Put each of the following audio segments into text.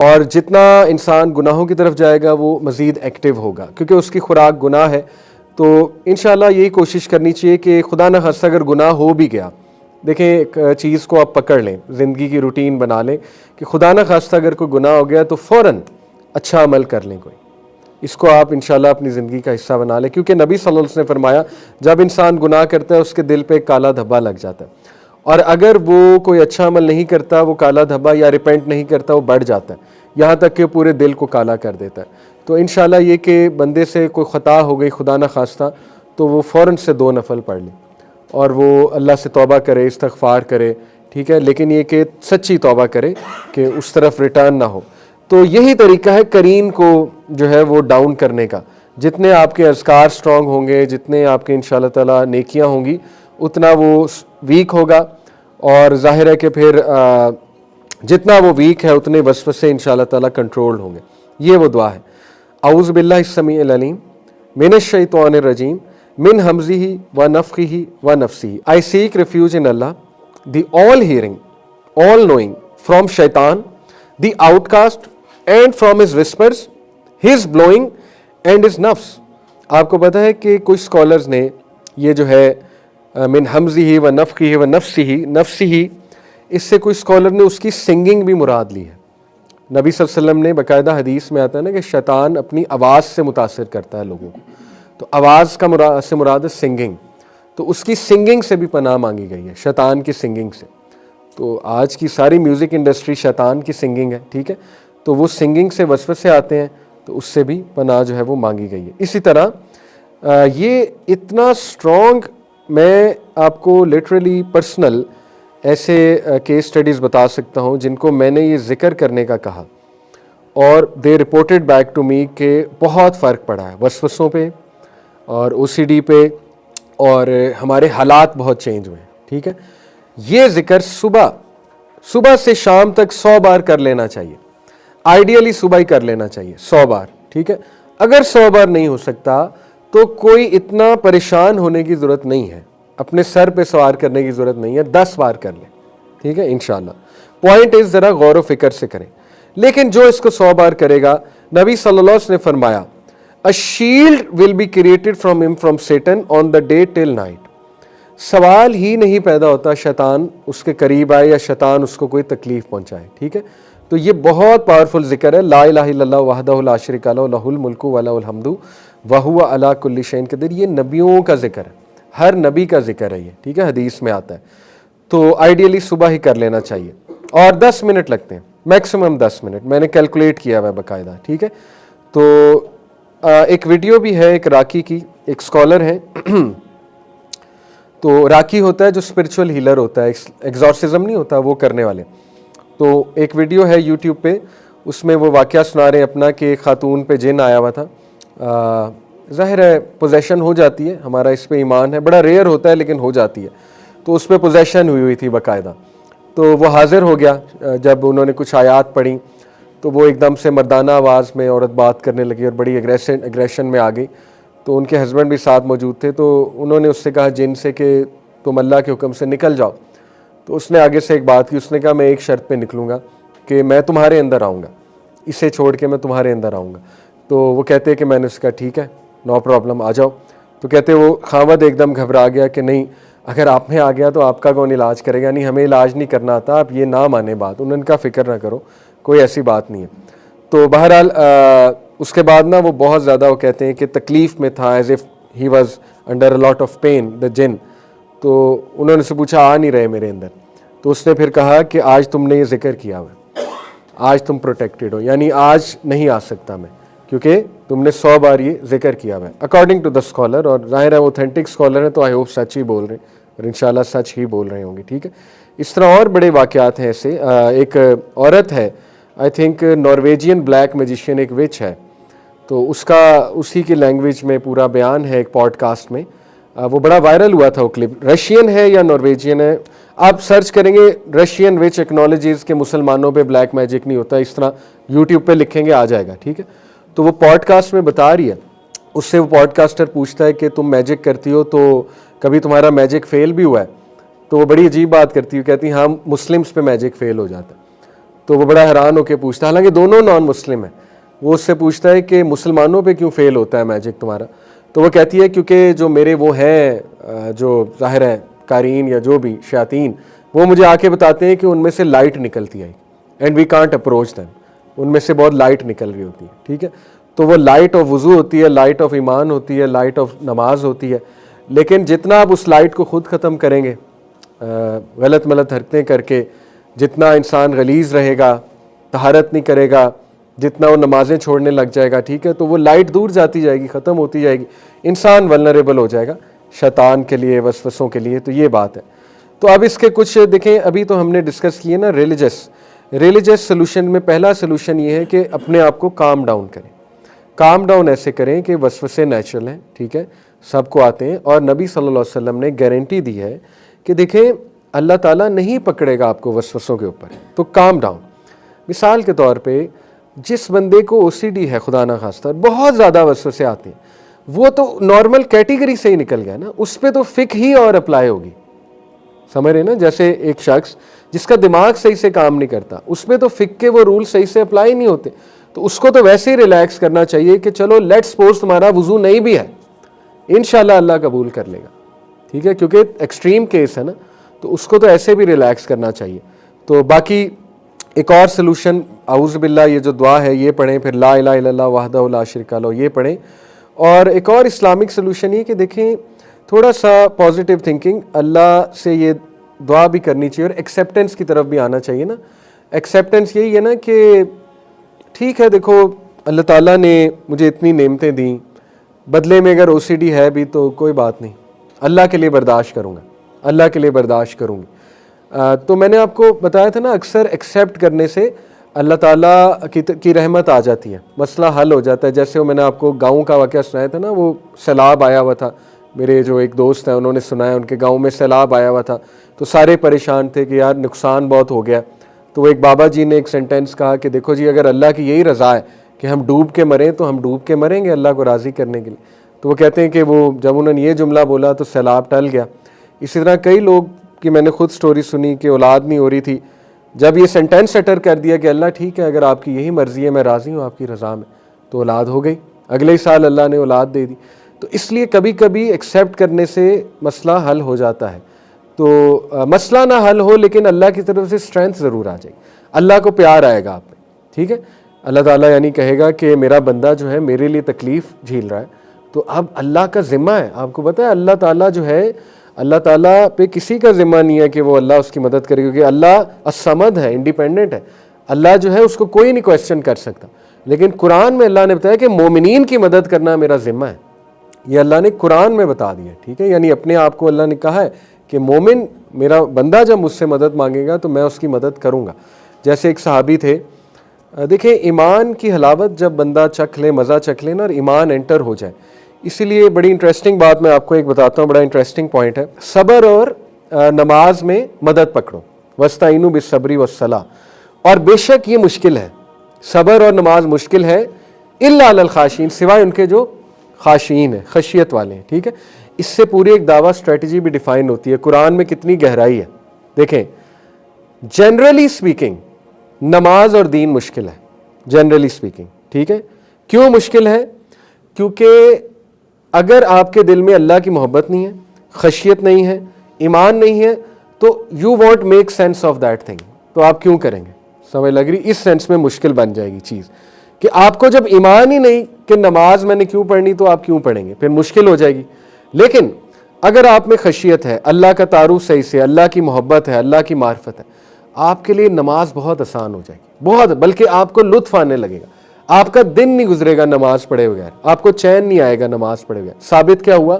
और जितना इंसान गुनाहों की तरफ जाएगा वो मज़ीद एक्टिव होगा, क्योंकि उसकी खुराक गुनाह है। तो इंशाल्लाह यही कोशिश करनी चाहिए कि खुदा न खास्ता अगर गुनाह हो भी गया, देखें एक चीज़ को आप पकड़ लें, ज़िंदगी की रूटीन बना लें कि खुदा न खास्ता अगर कोई गुनाह हो गया तो फ़ौरन अच्छा अमल कर लें कोई। इसको आप इंशाल्लाह अपनी ज़िंदगी का हिस्सा बना लें, क्योंकि नबी सल्लल्लाहु अलैहि वसल्लम ने फरमाया जब इंसान गुनाह करता है उसके दिल पे एक काला धब्बा लग जाता है, और अगर वो कोई अच्छा अमल नहीं करता, वो काला धब्बा या रिपेंट नहीं करता, वो बढ़ जाता है, यहाँ तक कि पूरे दिल को काला कर देता है। तो इंशाल्लाह ये कि बंदे से कोई ख़ता हो गई खुदा न खास्ता, तो वो फ़ौरन से 2 नफल पढ़ ले और वो अल्लाह से तौबा करे, इस्तग़फ़ार करे, ठीक है, लेकिन ये कि सच्ची तौबा करे कि उस तरफ रिटर्न ना हो। तो यही तरीका है करीन को जो है वो डाउन करने का। जितने आपके अज़कार स्ट्रॉन्ग होंगे, जितने आपके इंशाअल्लाह ताला नेकियां होंगी, उतना वो वीक होगा, और जाहिर है कि फिर जितना वो वीक है उतने वसवसे इंशाअल्लाह ताला कंट्रोल्ड होंगे। ये वो दुआ है, औज़ु बिल्लाहि समीइल अलीम मिनश शैतानिर रजीम मिन हमज़िही व नफ़ख़िही व नफ़्सिही। I seek refuge in Allah, the all hearing, all knowing, from शैतान the outcast and from his whispers, his blowing and his नफ्स। आपको पता है कि कुछ स्कॉलर्स ने ये जो है मिन हमज़िही व नफ़ख़िही व नफ़्सिही, इससे कोई स्कॉलर ने उसकी सिंगिंग भी मुराद ली है। नबी सल्लल्लाहु अलैहि वसल्लम ने बाकायदा हदीस में आता है ना कि शैतान अपनी आवाज़ से मुतासिर करता है लोगों को, तो आवाज़ का से मुराद है सिंगिंग, तो उसकी सिंगिंग से भी पनाह मांगी गई है, शैतान की सिंगिंग से। तो आज की सारी म्यूज़िक इंडस्ट्री शैतान की सिंगिंग है, ठीक है, तो वो सिंगिंग से वसवसे आते हैं, तो उससे भी पनाह जो है वो मांगी गई है। इसी तरह ये इतना स्ट्रॉन्ग, मैं आपको लिटरली पर्सनल ऐसे केस स्टडीज़ बता सकता हूँ जिनको मैंने ये जिक्र करने का कहा और they reported back to me कि बहुत फ़र्क पड़ा है वसवसों पे और ओसीडी पे, और हमारे हालात बहुत चेंज हुए, ठीक है। ये जिक्र सुबह से शाम तक 100 बार कर लेना चाहिए, आइडियली सुबह ही कर लेना चाहिए 100 बार, ठीक है। अगर 100 बार नहीं हो सकता तो कोई इतना परेशान होने की ज़रूरत नहीं है, अपने सर पे सवार करने की ज़रूरत नहीं है, 10 बार कर लें, ठीक है, इंशाल्लाह। पॉइंट इस ज़रा गौर व फिक्र से करें। लेकिन जो इसको 100 बार करेगा, नबी सल्लल्लाहु अलैहि वसल्लम ने फरमाया a shield will be created from him from Satan on the day till night. सवाल ही नहीं पैदा होता शैतान उसके करीब आए या शैतान उसको कोई तकलीफ पहुंचाए, ठीक है। तो ये बहुत पावरफुल जिक्र है, ला इलाहा इल्लल्लाह वहदहु ला शरीका लहु लहुल मुल्कु व लहुल हम्दु व हुवा अला कुल्ली शैइन क़दीर। ये नबियों का जिक्र है, हर नबी का जिक्र है ये, ठीक है, हदीस में आता है। तो आइडियली सुबह ही कर लेना चाहिए, और 10 मिनट लगते हैं, मैक्सिमम 10 मिनट, मैंने कैलकुलेट किया हुआ है बाकायदा, ठीक है। तो एक वीडियो भी है एक राकी की, एक स्कॉलर है तो राकी होता है जो स्पिरिचुअल हीलर होता है, एग्जॉर्सिज्म नहीं होता वो करने वाले। तो एक वीडियो है यूट्यूब पे, उसमें वो वाक़या सुना रहे हैं अपना कि खातून पे जिन आया हुआ था। ज़ाहिर है पोजेशन हो जाती है, हमारा इस पे ईमान है, बड़ा रेयर होता है लेकिन हो जाती है। तो उस पर पोजेशन हुई थी बाकायदा। तो वो हाजिर हो गया, जब उन्होंने कुछ आयात पढ़ी तो वो एकदम से मर्दाना आवाज़ में औरत बात करने लगी और बड़ी एग्रेशन में आ गई। तो उनके हस्बैंड भी साथ मौजूद थे, तो उन्होंने उससे कहा जिन से कि तुम अल्लाह के हुक्म से निकल जाओ। तो उसने आगे से एक बात की, उसने कहा मैं एक शर्त पे निकलूँगा कि मैं तुम्हारे अंदर आऊँगा, इसे छोड़ के मैं तुम्हारे अंदर आऊँगा। तो वो कहते हैं कि मैंने उसका ठीक है, नो प्रॉब्लम, आ जाओ। तो कहते वो खावद एकदम घबरा गया कि नहीं, अगर आप में आ गया तो आपका कौन इलाज करेगा, नहीं हमें इलाज नहीं करना आता, आप ये ना माने बात। उन्होंने कहा फ़िक्र ना करो, कोई ऐसी बात नहीं है। तो बहरहाल उसके बाद ना वो बहुत ज़्यादा, वो कहते हैं कि तकलीफ़ में था, as if he was under a lot of pain the जिन। तो उन्होंने से पूछा आ नहीं रहे मेरे अंदर। तो उसने फिर कहा कि आज तुमने ये जिक्र किया हुआ, आज तुम प्रोटेक्टेड हो, यानी आज नहीं आ सकता मैं, क्योंकि तुमने 100 बार ये जिक्र किया हुआ है, अकॉर्डिंग टू द स्कॉलर। और जाहिर है ऑथेंटिक स्कॉलर है तो आई होप सच ही बोल रहे हैं, और इंशाल्लाह सच ही बोल रहे होंगे, ठीक है। इस तरह और बड़े वाक़यात हैं ऐसे। एक औरत है, I think Norwegian black magician, एक विच है, तो उसका उसी की लैंग्वेज में पूरा बयान है एक पॉडकास्ट में। वो बड़ा वायरल हुआ था वो क्लिप। रशियन है या नॉर्वेजियन है, आप सर्च करेंगे रशियन विच एक्नॉलेजेस के मुसलमानों पे ब्लैक मैजिक नहीं होता, इस तरह यूट्यूब पे लिखेंगे आ जाएगा, ठीक है। तो वो पॉडकास्ट में बता रही है, उससे वो पॉडकास्टर पूछता है कि तुम मैजिक करती हो तो कभी तुम्हारा मैजिक फेल भी हुआ है। तो वो बड़ी अजीब बात करती है, कहती हाँ मुस्लिम्स पे मैजिक फेल हो जाता है। तो वो बड़ा हैरान होकर पूछता है, हालांकि दोनों नॉन मुस्लिम हैं, वो उससे पूछता है कि मुसलमानों पे क्यों फेल होता है मैजिक तुम्हारा। तो वो कहती है क्योंकि जो मेरे वो हैं जो ज़ाहिर है कारीन या जो भी शयातीन, वो मुझे आके बताते हैं कि उनमें से लाइट निकलती है and we can't approach them, उनमें से बहुत लाइट निकल रही होती है, ठीक है। तो वो लाइट ऑफ वज़ू होती है, लाइट ऑफ ईमान होती है, लाइट ऑफ नमाज होती है, लेकिन जितना आप उस लाइट को ख़ुद ख़त्म करेंगे गलत मलत हरकतें करके, जितना इंसान गलीज़ रहेगा, तहारत नहीं करेगा, जितना वो नमाज़ें छोड़ने लग जाएगा, ठीक है, तो वो लाइट दूर जाती जाएगी, ख़त्म होती जाएगी, इंसान वल्नरेबल हो जाएगा शैतान के लिए, वसवसों के लिए। तो ये बात है। तो अब इसके कुछ देखें, अभी तो हमने डिस्कस किए ना रिलीजियस सोल्यूशन में पहला सोल्यूशन ये है कि अपने आप को काम डाउन करें। काम डाउन ऐसे करें कि वसवसे नेचुरल हैं, ठीक है, सबको आते हैं, और नबी सल्लल्लाहु अलैहि वसल्लम ने गारंटी दी है कि देखें अल्लाह ताला नहीं पकड़ेगा आपको वसवसों के ऊपर, तो काम डाउन। मिसाल के तौर पे जिस बंदे को ओसीडी है, खुदा ना खास्ता, बहुत ज़्यादा वसवसे आते हैं, वो तो नॉर्मल कैटेगरी से ही निकल गया ना, उस पर तो फिक ही और अप्लाई होगी, समझ रहे ना। जैसे एक शख्स जिसका दिमाग सही से काम नहीं करता, उसमें तो फिक के वो रूल सही से अप्लाई नहीं होते, तो उसको तो वैसे ही रिलैक्स करना चाहिए कि चलो लेट सपोज तुम्हारा वुजू नहीं भी है, इंशाल्लाह अल्लाह कबूल कर लेगा, ठीक है, क्योंकि एक्सट्रीम केस है ना, तो उसको तो ऐसे भी रिलैक्स करना चाहिए। तो बाकी एक और सलूशन, आऊज़ बिल्लाह, ये जो दुआ है ये पढ़ें, फिर ला इलाहा इल्लल्लाह वहदहु ला शरीका लहू ये पढ़ें। और एक और इस्लामिक सलूशन ये कि देखें थोड़ा सा पॉजिटिव थिंकिंग, अल्लाह से ये दुआ भी करनी चाहिए और एक्सेप्टेंस की तरफ भी आना चाहिए ना। एक्सेप्टेंस यही है ना कि ठीक है, देखो अल्लाह ताला ने मुझे इतनी नेमतें दी, बदले में अगर ओसीडी है भी तो कोई बात नहीं, अल्लाह के लिए बर्दाश्त करूँगा, अल्लाह के लिए बर्दाश्त करूँगी। तो मैंने आपको बताया था ना, अक्सर एक्सेप्ट करने से अल्लाह ताला की रहमत आ जाती है, मसला हल हो जाता है। जैसे वो मैंने आपको गाँव का वाक़या सुनाया था ना, वो सैलाब आया हुआ था, मेरे जो एक दोस्त हैं उन्होंने सुनाया, उनके गांव में सैलाब आया हुआ था, तो सारे परेशान थे कि यार नुकसान बहुत हो गया। तो एक बाबा जी ने एक सेंटेंस कहा कि देखो जी, अगर अल्लाह की यही रज़ा है कि हम डूब के मरें तो हम डूब के मरेंगे अल्लाह को राज़ी करने के लिए। तो वो कहते हैं कि वो जब उन्होंने ये जुमला बोला तो सैलाब टल गया। इसी तरह कई लोग की मैंने खुद स्टोरी सुनी कि औलाद नहीं हो रही थी, जब ये सेंटेंस अटर कर दिया कि अल्लाह ठीक है, अगर आपकी यही मर्ज़ी है, मैं राज़ी हूँ आपकी रज़ा में, तो औलाद हो गई, अगले ही साल अल्लाह ने औलाद दे दी। तो इसलिए कभी कभी एक्सेप्ट करने से मसला हल हो जाता है। तो मसला ना हल हो, लेकिन अल्लाह की तरफ से स्ट्रेंथ ज़रूर आ जाएगी, अल्लाह को प्यार आएगा आप में, ठीक है। अल्लाह ताला यानी कहेगा कि मेरा बंदा जो है मेरे लिए तकलीफ़ झेल रहा है, तो अब अल्लाह का ज़िम्मा है। आपको पता है अल्लाह ताला जो है, अल्लाह ताला पे किसी का ज़िम्मा नहीं है कि वो अल्लाह उसकी मदद करे, क्योंकि अल्लाह असमद है, इंडिपेंडेंट है, अल्लाह जो है उसको कोई नहीं क्वेश्चन कर सकता। लेकिन कुरान में अल्लाह ने बताया कि मोमिनीन की मदद करना मेरा ज़िम्मा है, ये अल्लाह ने कुरान में बता दिया, ठीक है। यानी अपने आप को अल्लाह ने कहा है कि मोमिन, मेरा बंदा जब मुझसे मदद मांगेगा तो मैं उसकी मदद करूँगा। जैसे एक सहाबी थे, देखें ईमान की हलावत जब बंदा चख ले, मज़ा चख ले ना, और ईमान एंटर हो जाए, इसीलिए बड़ी इंटरेस्टिंग बात मैं आपको एक बताता हूँ, बड़ा इंटरेस्टिंग पॉइंट है। सब्र और नमाज में मदद पकड़ो, वस्ताइनु बिस्सब्री वस्सलाह, और बेशक ये मुश्किल है, सब्र और नमाज मुश्किल है, इल्ला अलल खाशीन, सिवाय उनके जो खाशीन है, खशियत वाले हैं, ठीक है। इससे पूरी एक दावा स्ट्रेटजी भी डिफाइन होती है, कुरान में कितनी गहराई है। देखें जनरली स्पीकिंग नमाज और दीन मुश्किल है, जनरली स्पीकिंग, ठीक है। क्यों मुश्किल है? क्योंकि अगर आपके दिल में अल्लाह की मोहब्बत नहीं है, खशियत नहीं है, ईमान नहीं है, तो you want make sense of that thing, तो आप क्यों करेंगे? समझ लग रही? इस सेंस में मुश्किल बन जाएगी चीज़ कि आपको जब ईमान ही नहीं कि नमाज मैंने क्यों पढ़नी, तो आप क्यों पढ़ेंगे, फिर मुश्किल हो जाएगी। लेकिन अगर आप में खशियत है, अल्लाह का तारुफ सही से, अल्लाह की मोहब्बत है, अल्लाह की मार्फत है, आपके लिए नमाज बहुत आसान हो जाएगी, बहुत, बल्कि आपको लुत्फ आने लगेगा। आपका दिन नहीं गुजरेगा नमाज पढ़े बगैर, आपको चैन नहीं आएगा नमाज पढ़े बगैर। साबित क्या हुआ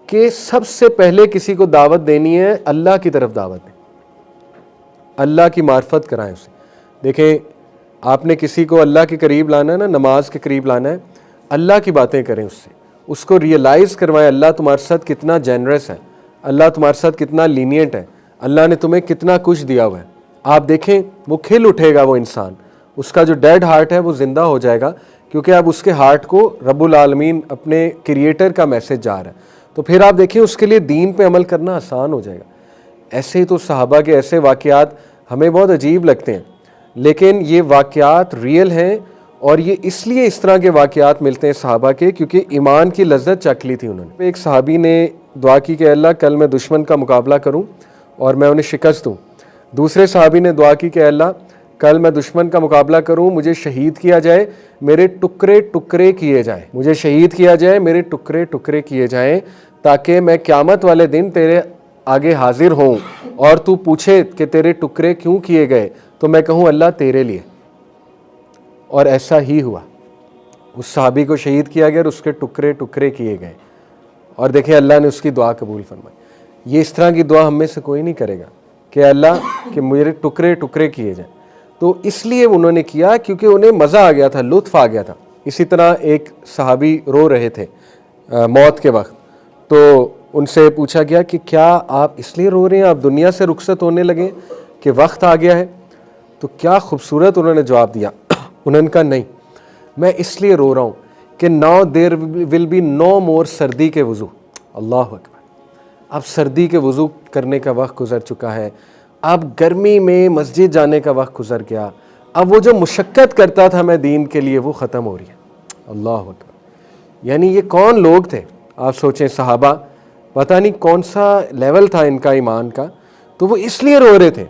कि सबसे पहले किसी को दावत देनी है, अल्लाह की तरफ दावत दें, अल्लाह की मार्फत कराएं उसे। देखें आपने किसी को अल्लाह के करीब लाना है ना, नमाज के करीब लाना है, अल्लाह की बातें करें उससे, उसको रियलाइज़ करवाएं अल्लाह तुम्हारे साथ कितना जेनरस है, अल्लाह तुम्हारे साथ कितना लीनियंट है, अल्लाह ने तुम्हें कितना कुछ दिया हुआ है। आप देखें वो खिल उठेगा, वो इंसान, उसका जो डेड हार्ट है वो ज़िंदा हो जाएगा, क्योंकि अब उसके हार्ट को रब्बुल आलमीन अपने क्रिएटर का मैसेज जा रहा है। तो फिर आप देखिए उसके लिए दीन पे अमल करना आसान हो जाएगा। ऐसे ही तो सहाबा के ऐसे वाक़यात हमें बहुत अजीब लगते हैं। लेकिन ये वाक़यात रियल हैं और ये इसलिए इस तरह के वाक़यात मिलते हैं सहाबा के क्योंकि ईमान की लज्जत चख ली थी उन्होंने। एक सहाबी ने दुआ की कि अल्लाह कल मैं दुश्मन का मुकाबला करूं और मैं उन्हें शिकस्त दूं। दूसरे सहाबी ने दुआ की कि अल्लाह कल मैं दुश्मन का मुकाबला करूं, मुझे शहीद किया जाए, मेरे टुकड़े टुकड़े किए जाएं, मुझे शहीद किया जाए, मेरे टुकड़े टुकड़े किए जाएं, ताकि मैं क़यामत वाले दिन तेरे आगे हाजिर हों और तू पूछे कि तेरे टुकड़े क्यों किए गए, तो मैं कहूँ अल्लाह तेरे लिए। और ऐसा ही हुआ, उस सहाबी को शहीद किया गया और उसके टुकड़े टुकड़े किए गए और देखें अल्लाह ने उसकी दुआ कबूल फरमाई। ये इस तरह की दुआ हम में से कोई नहीं करेगा कि अल्लाह कि मेरे टुकड़े टुकड़े किए जाएं। तो इसलिए उन्होंने किया क्योंकि उन्हें मज़ा आ गया था, लुत्फ़ आ गया था। इसी तरह एक सहाबी रो रहे थे मौत के वक्त, तो उनसे पूछा गया कि क्या आप इसलिए रो रहे हैं, आप दुनिया से रुखसत होने लगे कि वक्त आ गया है? तो क्या खूबसूरत उन्होंने जवाब दिया। उन्होंने कहा नहीं, मैं इसलिए रो रहा हूँ कि now there will be no more सर्दी के वज़ू। अल्लाह अकबर, अब सर्दी के वज़ू करने का वक्त गुज़र चुका है, अब गर्मी में मस्जिद जाने का वक्त गुज़र गया, अब वो जो मुशक्क़त करता था मैं दीन के लिए वो ख़त्म हो रही है। अल्लाह अकबर, यानी ये कौन लोग थे आप सोचें, सहाबा, पता नहीं कौन सा लेवल था इनका ईमान का। तो वो इसलिए रो रहे थे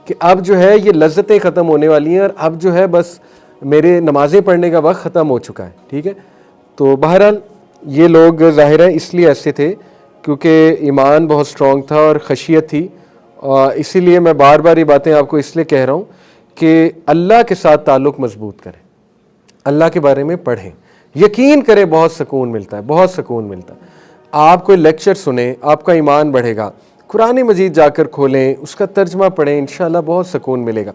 कि अब जो है ये लज्जतें ख़त्म होने वाली हैं और अब जो है बस मेरे नमाज़ें पढ़ने का वक्त ख़त्म हो चुका है। ठीक है, तो बहरहाल ये लोग ज़ाहिर है इसलिए ऐसे थे क्योंकि ईमान बहुत स्ट्रॉन्ग था और खशियत थी। इसीलिए मैं बार बार ये बातें आपको इसलिए कह रहा हूँ कि अल्लाह के साथ ताल्लुक़ मजबूत करें, अल्लाह के बारे में पढ़ें, यकीन करें बहुत सुकून मिलता है, बहुत सुकून मिलता है। आप कोई लेक्चर सुने, आपका ईमान बढ़ेगा। कुरान मजीद जाकर खोलें, उसका तर्जमा पढ़ें, इंशाअल्लाह बहुत सुकून मिलेगा।